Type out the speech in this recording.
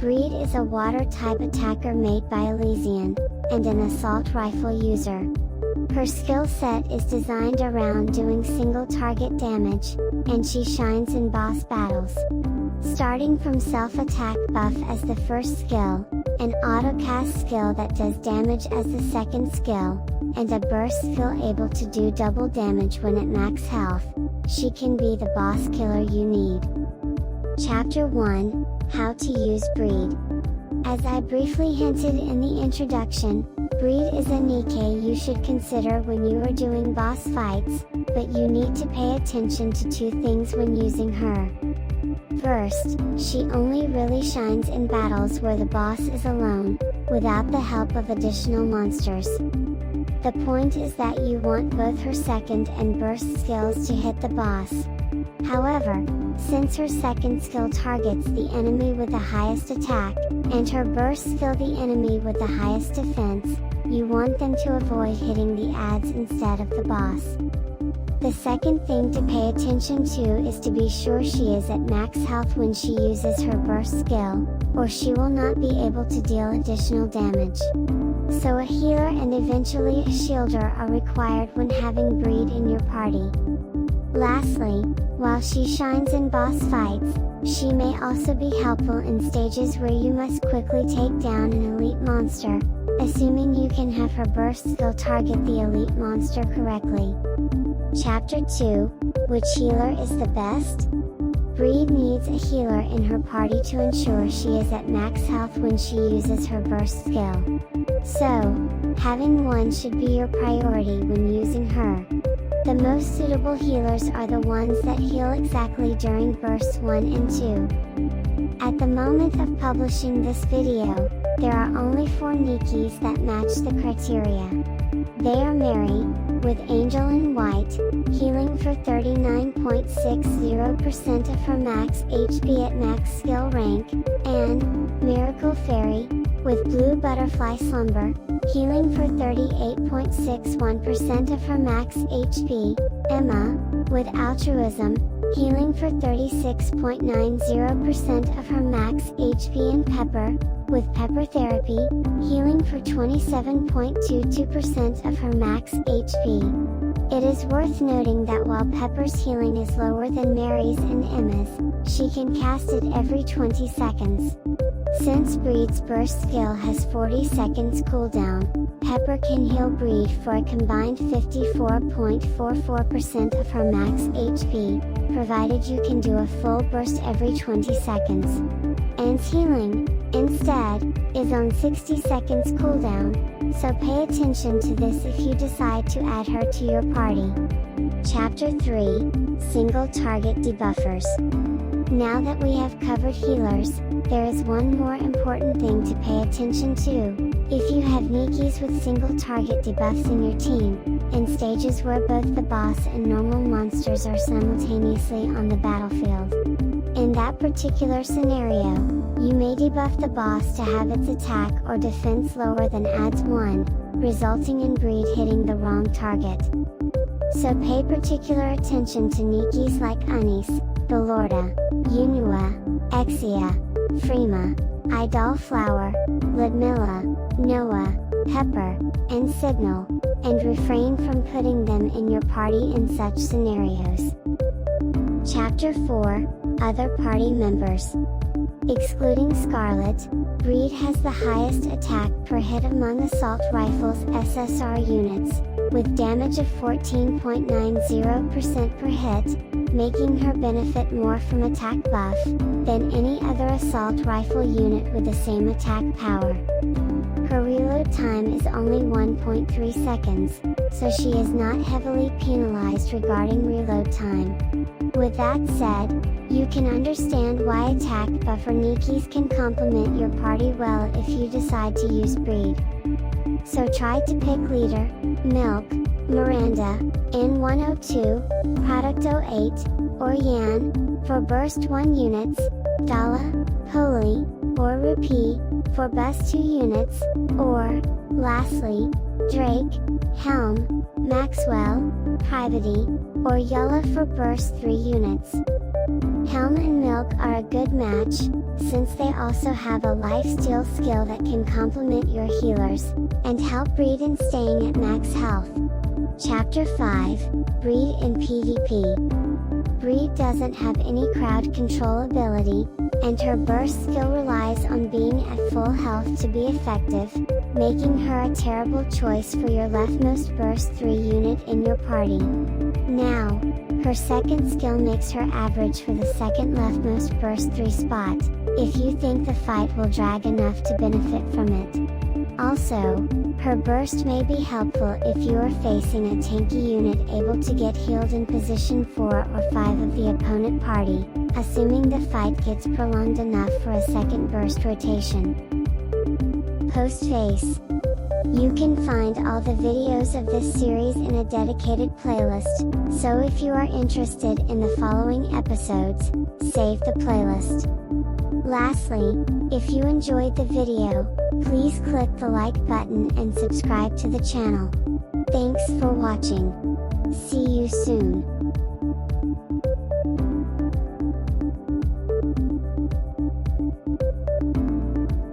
Brid is a water-type attacker made by Elysion, and an assault rifle user. Her skill set is designed around doing single target damage, and she shines in boss battles. Starting from self-attack buff as the first skill, an auto-cast skill that does damage as the second skill, and a burst skill able to do double damage when at max health, she can be the boss killer you need. Chapter 1, How to use Brid. As I briefly hinted in the introduction, Brid is a Nikke you should consider when you are doing boss fights, but you need to pay attention to two things when using her. First, she only really shines in battles where the boss is alone, without the help of additional monsters. The point is that you want both her second and burst skills to hit the boss. However, since her second skill targets the enemy with the highest attack, and her burst skill the enemy with the highest defense, you want them to avoid hitting the adds instead of the boss. The second thing to pay attention to is to be sure she is at max health when she uses her burst skill, or she will not be able to deal additional damage. So a healer and eventually a shielder are required when having Brid in your party. Lastly, while she shines in boss fights, she may also be helpful in stages where you must quickly take down an elite monster, assuming you can have her burst skill target the elite monster correctly. Chapter 2, Which healer is the best? Brid needs a healer in her party to ensure she is at max health when she uses her burst skill. So, having one should be your priority when using her. The most suitable healers are the ones that heal exactly during bursts 1 and 2. At the moment of publishing this video, there are only 4 Nikkes that match the criteria. They are Mary, with Angel in White, healing for 39.60% of her max HP at max skill rank, and Miracle Fairy, with Blue Butterfly Slumber, healing for 38.61% of her max HP, Emma, with Altruism, healing for 36.90% of her max HP, and Pepper, with Pepper Therapy, healing for 27.22% of her max HP. It is worth noting that while Pepper's healing is lower than Mary's and Emma's, she can cast it every 20 seconds. Since Brid's burst skill has 40 seconds cooldown, Pepper can heal Brid for a combined 54.44% of her max HP, provided you can do a full burst every 20 seconds. Anne's healing, instead, is on 60 seconds cooldown, so pay attention to this if you decide to add her to your party. Chapter 3, Single Target Debuffers. Now that we have covered healers, there is one more important thing to pay attention to. If you have Nikkes with single target debuffs in your team, in stages where both the boss and normal monsters are simultaneously on the battlefield. In that particular scenario, you may debuff the boss to have its attack or defense lower than adds 1, resulting in Brid hitting the wrong target. So pay particular attention to Nikkes like Anis, Belorda, Unua, Exia, Freema, Idol Flower, Ludmilla, Noah, Pepper, and Signal, and refrain from putting them in your party in such scenarios. Chapter 4, Other Party Members. Excluding Scarlet, Brid has the highest attack per hit among Assault Rifles SSR units, with damage of 14.90% per hit, making her benefit more from attack buff than any other assault rifle unit with the same attack power. Her reload time is only 1.3 seconds, so she is not heavily penalized regarding reload time. With that said, you can understand why attack buffer Nikkes can complement your party well if you decide to use Brid. So try to pick Leader, Milk, Miranda, N102, Product 08, or Yan, for Burst 1 units, Dala, Holy, or Rupee, for Bust 2 units, or, lastly, Drake, Helm, Maxwell, Privity, or Yulla for Burst 3 units. Helm and Milk are a good match, since they also have a lifesteal skill that can complement your healers, and help Brid in staying at max health. Chapter 5, Brid in PvP. Brid doesn't have any crowd control ability, and her burst skill relies on being at full health to be effective, making her a terrible choice for your leftmost burst 3 unit in your party. Now, her second skill makes her average for the second leftmost burst 3 spot, if you think the fight will drag enough to benefit from it. Also, her burst may be helpful if you are facing a tanky unit able to get healed in position 4 or 5 of the opponent party, assuming the fight gets prolonged enough for a second burst rotation. Postface. You can find all the videos of this series in a dedicated playlist, so if you are interested in the following episodes, save the playlist. Lastly, if you enjoyed the video, please click the like button and subscribe to the channel. Thanks for watching. See you soon.